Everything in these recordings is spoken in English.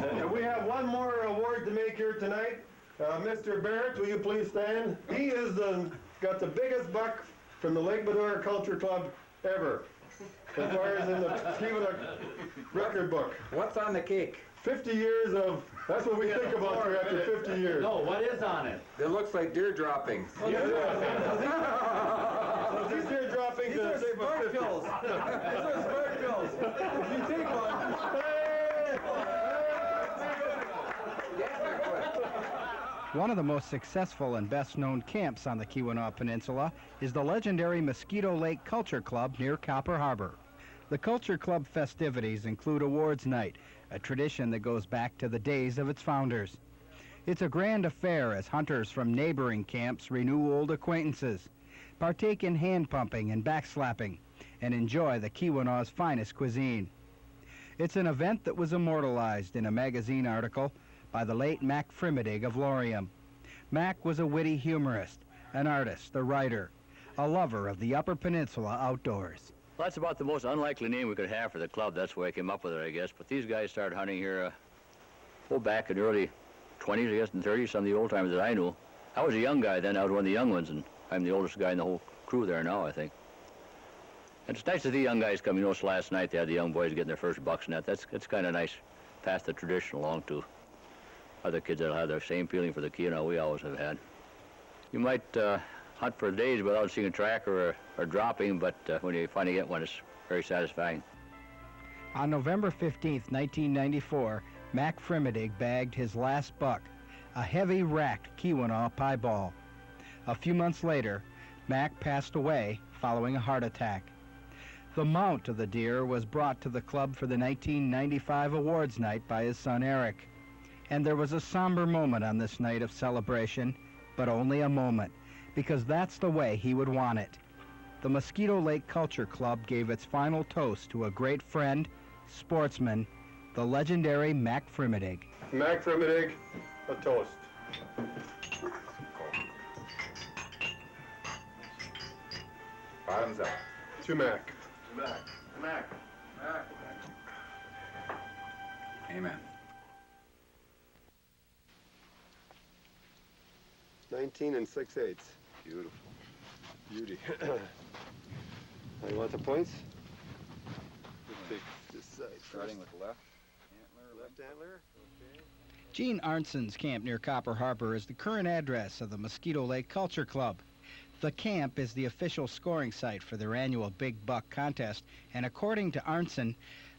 And we have one more award to make here tonight. Mr. Barrett, will you please stand? He is got the biggest buck from the Lake Bador Culture Club ever, as far as in the Keweenaw record book. What's on the cake? 50 years of, that's what we think about here after 50 years. No, what is on it? It looks like deer droppings. These deer droppings are smart pills. These are smart pills. If you take one. One of the most successful and best-known camps on the Keweenaw Peninsula is the legendary Mosquito Lake Culture Club near Copper Harbor. The Culture Club festivities include Awards Night, a tradition that goes back to the days of its founders. It's a grand affair as hunters from neighboring camps renew old acquaintances, partake in hand-pumping and backslapping, and enjoy the Keweenaw's finest cuisine. It's an event that was immortalized in a magazine article by the late Mac Frimidig of Laurium. Mac was a witty humorist, an artist, a writer, a lover of the Upper Peninsula outdoors. Well, that's about the most unlikely name we could have for the club. That's why I came up with it, I guess. But these guys started hunting here back in the early 20s, I guess, and 30s, some of the old timers that I knew. I was a young guy then. I was one of the young ones, and I'm the oldest guy in the whole crew there now, I think. And it's nice to see young guys come. You know, last night they had the young boys getting their first bucks and that. It's kind of nice. Pass the tradition along to other kids that'll have the same feeling for the Keweenaw we always have had. You might hunt for days without seeing a track or dropping, but when you finally get one, it's very satisfying. On November 15th, 1994, Mac Frimidig bagged his last buck, a heavy racked Keweenaw pieball. A few months later, Mac passed away following a heart attack. The mount of the deer was brought to the club for the 1995 awards night by his son Eric. And there was a somber moment on this night of celebration, but only a moment, because that's the way he would want it. The Mosquito Lake Culture Club gave its final toast to a great friend, sportsman, the legendary Mac Frimidig. Mac Frimidig, a toast. Bottoms up. To Mac. To Mac. To Mac. Mac. Amen. 19 6/8. Beautiful. Beauty. You want the points? Let's take this side Starting first. with left Left antler. Okay. Gene Arnson's camp near Copper Harbor is the current address of the Mosquito Lake Culture Club. The camp is the official scoring site for their annual Big Buck contest, and according to Arnson,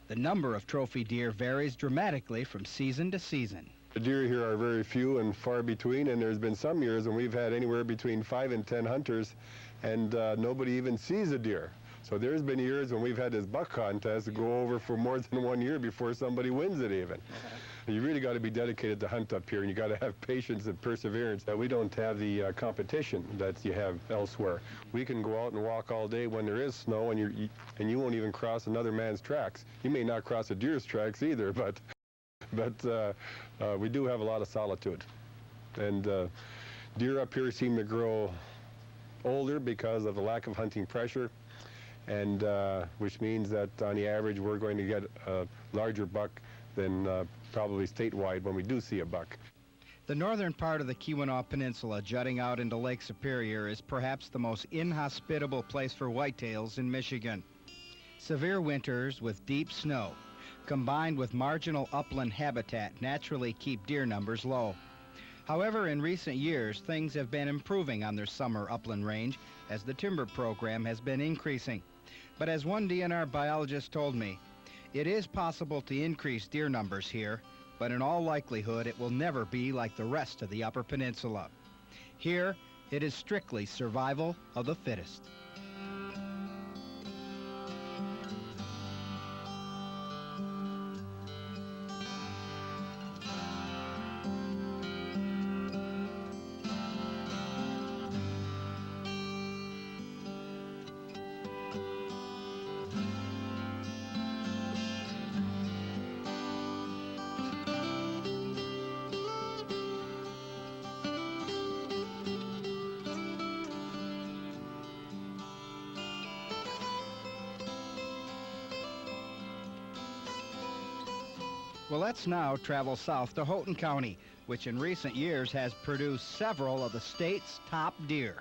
the number of trophy deer varies dramatically from season to season. The deer here are very few and far between, and there's been some years when we've had anywhere between 5 and 10 hunters, and nobody even sees a deer. So there's been years when we've had this buck contest go over for more than 1 year before somebody wins it even. You really got to be dedicated to hunt up here, and you got to have patience and perseverance. We don't have the competition that you have elsewhere. We can go out and walk all day when there is snow, and you won't even cross another man's tracks. You may not cross a deer's tracks either, but we do have a lot of solitude. And deer up here seem to grow older because of the lack of hunting pressure, and which means that on the average we're going to get a larger buck than probably statewide when we do see a buck. The northern part of the Keweenaw Peninsula, jutting out into Lake Superior, is perhaps the most inhospitable place for whitetails in Michigan. Severe winters with deep snow, combined with marginal upland habitat, naturally keep deer numbers low. However, in recent years, things have been improving on their summer upland range as the timber program has been increasing. But as one DNR biologist told me, it is possible to increase deer numbers here, but in all likelihood it will never be like the rest of the Upper Peninsula. Here, it is strictly survival of the fittest. Well, let's now travel south to Houghton County, which in recent years has produced several of the state's top deer.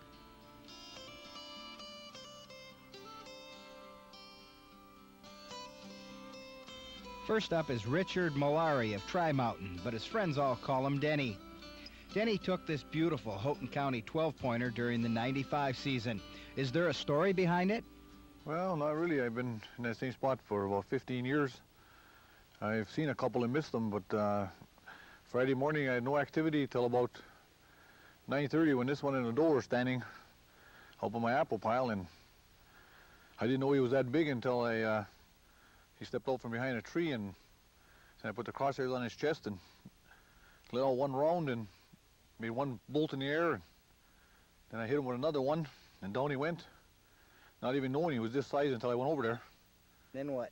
First up is Richard Malari of Tri-Mountain, but his friends all call him Denny. Denny took this beautiful Houghton County 12-pointer during the '95 season. Is there a story behind it? Well, not really. I've been in that same spot for about 15 years. I've seen a couple and missed them, but Friday morning I had no activity till about 9:30 when this one in the door was standing up on my apple pile, and I didn't know he was that big until he stepped out from behind a tree, and I put the crosshairs on his chest and let out one round and made one bolt in the air. And then I hit him with another one, and down he went, not even knowing he was this size until I went over there. Then what?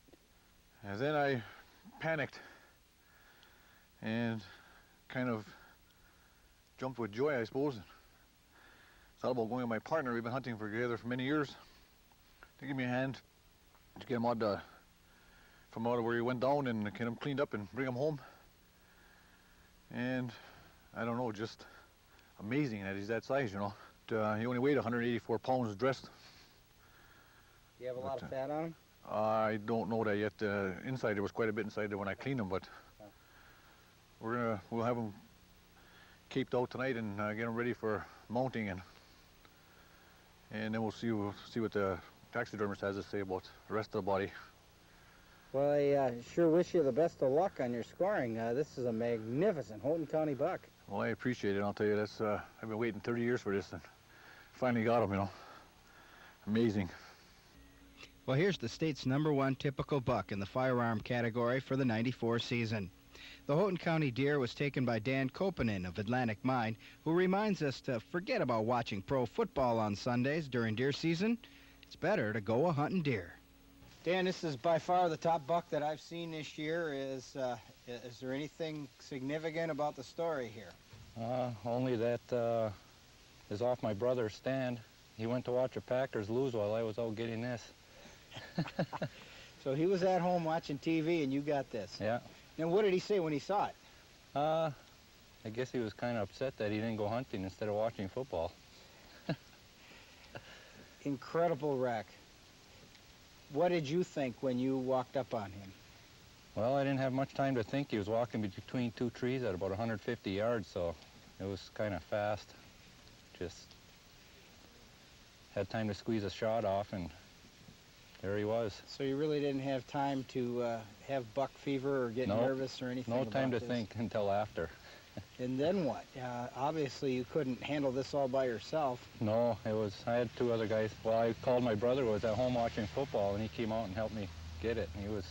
And then I panicked and kind of jumped with joy, I suppose. Thought about going with my partner. We've been hunting together for many years, to give me a hand to get him out from out of where he went down and get him cleaned up and bring him home. And I don't know, just amazing that he's that size, you know. He only weighed 184 pounds dressed. Do you have a lot of fat on him? I don't know that yet. Inside there was quite a bit inside there when I cleaned him, but we'll have him caped out tonight and get him ready for mounting, and then we'll see what the taxidermist has to say about the rest of the body. Well, I sure wish you the best of luck on your scoring. This is a magnificent Houghton County buck. Well, I appreciate it. I'll tell you, that's I've been waiting 30 years for this, and finally got him, you know. Amazing. Well, here's the state's #1 typical buck in the firearm category for the '94 season. The Houghton County deer was taken by Dan Kopanen of Atlantic Mine, who reminds us to forget about watching pro football on Sundays during deer season. It's better to go a-hunting deer. Dan, this is by far the top buck that I've seen this year. Is there anything significant about the story here? Only that is off my brother's stand. He went to watch the Packers lose while I was out getting this. So he was at home watching TV and you got this? Yeah. And what did he say when he saw it? I guess he was kind of upset that he didn't go hunting instead of watching football. Incredible wreck. What did you think when you walked up on him? Well, I didn't have much time to think. He was walking between two trees at about 150 yards, so it was kind of fast. Just had time to squeeze a shot off, and there he was. So you really didn't have time to have buck fever or get nervous or anything? No time to this? think until after. And then what? Obviously you couldn't handle this all by yourself. No, I had two other guys. Well, I called my brother who was at home watching football, and he came out and helped me get it, and he was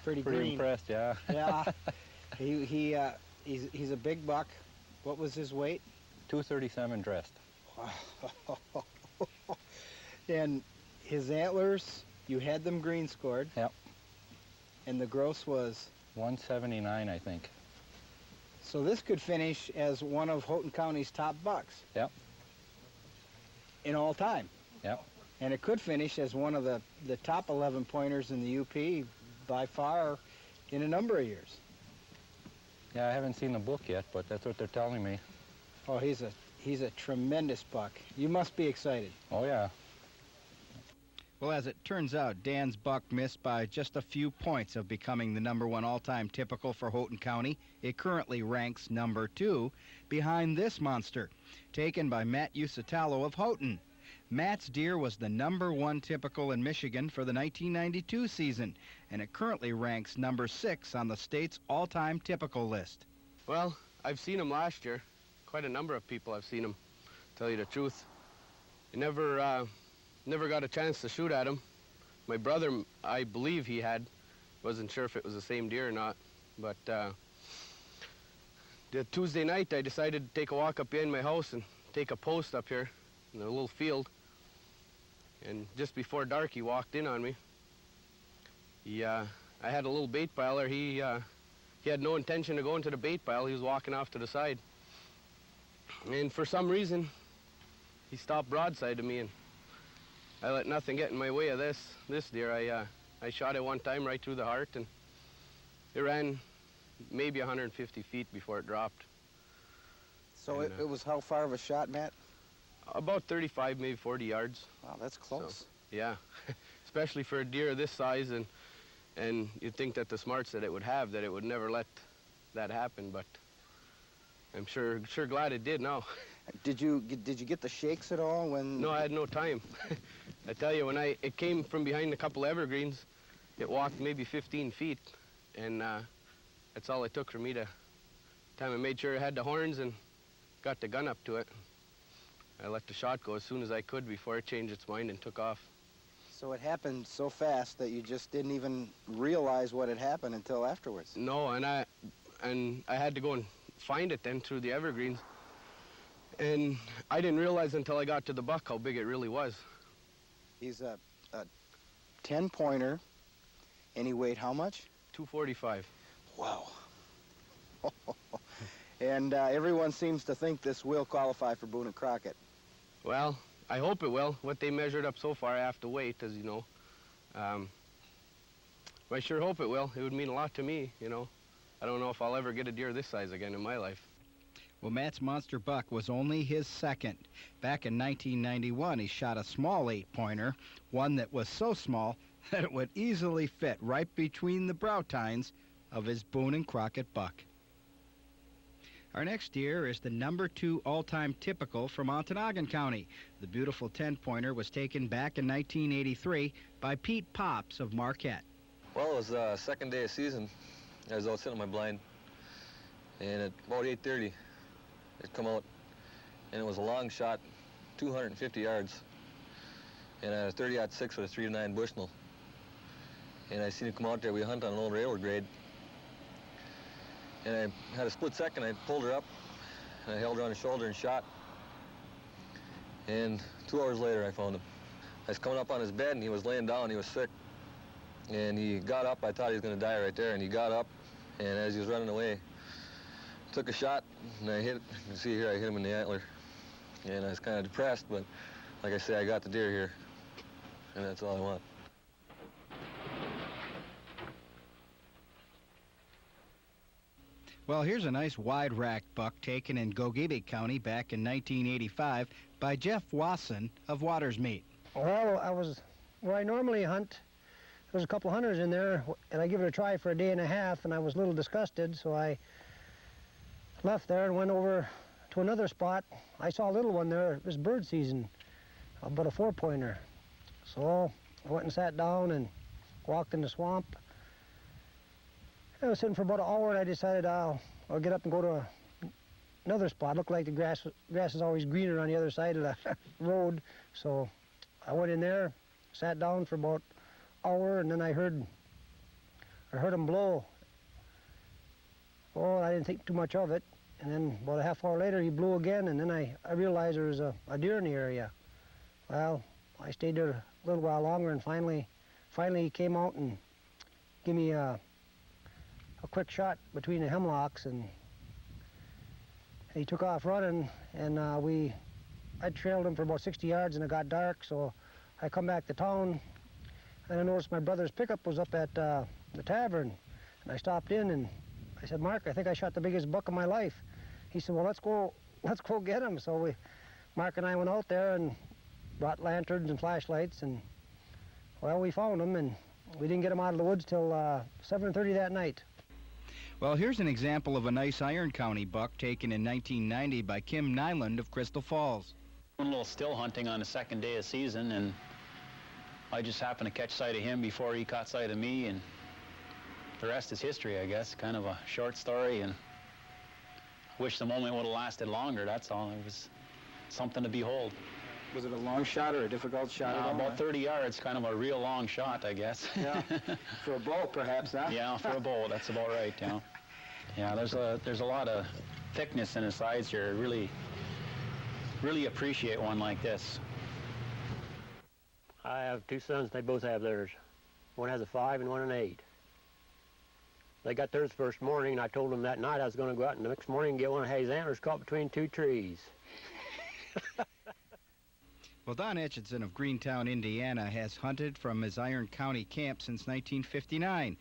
pretty impressed, yeah. Yeah. He's a big buck. What was his weight? 237 dressed. And his antlers, you had them green scored. Yep. And the gross was? 179, I think. So this could finish as one of Houghton County's top bucks. Yep. In all time. Yep. And it could finish as one of the top 11 pointers in the UP by far in a number of years. Yeah, I haven't seen the book yet, but that's what they're telling me. Oh, he's a tremendous buck. You must be excited. Oh, yeah. Well, as it turns out, Dan's buck missed by just a few points of becoming the #1 all-time typical for Houghton County. It currently ranks #2 behind this monster, taken by Matt Usitalo of Houghton. Matt's deer was the #1 typical in Michigan for the 1992 season, and it currently ranks #6 on the state's all-time typical list. Well, I've seen him last year. Quite a number of people have seen him, to tell you the truth. I never got a chance to shoot at him. My brother, I believe he had. Wasn't sure if it was the same deer or not. But the Tuesday night, I decided to take a walk up behind my house and take a post up here in a little field. And just before dark, he walked in on me. I had a little bait pile there. He had no intention of going to the bait pile. He was walking off to the side. And for some reason, he stopped broadside to me, and I let nothing get in my way of this deer. I shot it one time right through the heart, and it ran maybe 150 feet before it dropped. So it was how far of a shot, Matt? About 35, maybe 40 yards. Wow, that's close. So, yeah, especially for a deer this size, and you'd think that the smarts that it would have, that it would never let that happen, but I'm sure glad it did now. Did you get the shakes at all when? No, I had no time. I tell you, when it came from behind a couple evergreens, it walked maybe 15 feet, and that's all it took for me to. Time I made sure it had the horns and got the gun up to it. I let the shot go as soon as I could before it changed its mind and took off. So it happened so fast that you just didn't even realize what had happened until afterwards. No, and I had to go and find it then through the evergreens. And I didn't realize until I got to the buck how big it really was. He's a 10-pointer, and he weighed how much? 245. Wow. And everyone seems to think this will qualify for Boone and Crockett. Well, I hope it will. What they measured up so far, I have to wait, as you know. But I sure hope it will. It would mean a lot to me, you know. I don't know if I'll ever get a deer this size again in my life. Well, Matt's monster buck was only his second. Back in 1991, he shot a small 8-pointer, one that was so small that it would easily fit right between the brow tines of his Boone and Crockett buck. Our next deer is the #2 all-time typical from Houghton County. The beautiful 10-pointer was taken back in 1983 by Pete Pops of Marquette. Well, it was the second day of season. I was out sitting on my blind, and at about 8:30, it come out, and it was a long shot, 250 yards, and I had a 30-06 with a 3-9 Bushnell. And I seen it come out there. We hunt on an old railroad grade. And I had a split second. I pulled her up, and I held her on the shoulder and shot. And 2 hours later, I found him. I was coming up on his bed, and he was laying down. He was sick. And he got up. I thought he was going to die right there. And he got up, and as he was running away, took a shot, and I hit, you can see here, I hit him in the antler. And I was kind of depressed, but like I say, I got the deer here, and that's all I want. Well, here's a nice wide-rack buck taken in Gogebic County back in 1985 by Jeff Wasson of Watersmeet. Well, I was where I normally hunt. There was a couple hunters in there, and I give it a try for a day and a half, and I was a little disgusted, so I left there and went over to another spot. I saw a little one there. It was bird season, about a 4-pointer. So I went and sat down and walked in the swamp. I was sitting for about an hour, and I decided I'll get up and go to another spot. It looked like the grass is always greener on the other side of the road. So I went in there, sat down for about an hour, and then I heard him blow. Oh, I didn't think too much of it. And then about a half hour later, he blew again, and then I realized there was a deer in the area. Well, I stayed there a little while longer, and finally he came out and gave me a quick shot between the hemlocks, and he took off running, and I trailed him for about 60 yards, and it got dark, so I come back to town, and I noticed my brother's pickup was up at the tavern, and I stopped in, and I said, "Mark, I think I shot the biggest buck of my life." He said, "Well, let's go get him." So Mark and I went out there and brought lanterns and flashlights, and well, we found him, and we didn't get him out of the woods till 7:30 that night. Well, here's an example of a nice Iron County buck taken in 1990 by Kim Nyland of Crystal Falls. A little still hunting on the second day of season, and I just happened to catch sight of him before he caught sight of me, and the rest is history, I guess. Kind of a short story, and I wish the moment would have lasted longer, that's all. It was something to behold. Was it a long shot or a difficult shot at all? About 30 yards, kind of a real long shot, I guess. Yeah, for a bow, perhaps, huh? Yeah, for a bow, that's about right, yeah. Yeah, there's a lot of thickness in the sides here. Really appreciate one like this. I have 2 sons, they both have theirs. One has a 5 and one an 8. They got theirs first morning, and I told them that night I was going to go out and the next morning and get one of his antlers caught between 2 trees. Well, Don Etchison of Greentown, Indiana, has hunted from his Iron County camp since 1959.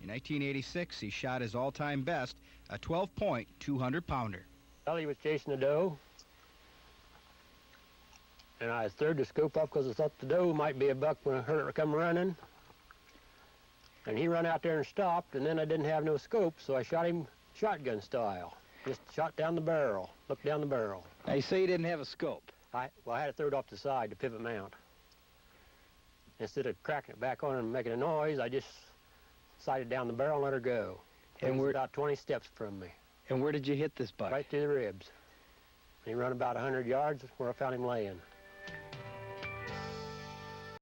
In 1986, he shot his all-time best, a 12-point 200-pounder. Well, he was chasing a doe, and I stirred the scoop up because I thought the doe might be a buck when I heard it come running. And he run out there and stopped, and then I didn't have no scope, so I shot him shotgun style. Just shot down the barrel, looked down the barrel. Now, you say you didn't have a scope. I had to throw it off the side to pivot mount. Instead of cracking it back on and making a noise, I just sighted down the barrel and let her go. And we're about 20 steps from me. And where did you hit this buck? Right through the ribs. He run about 100 yards where I found him laying.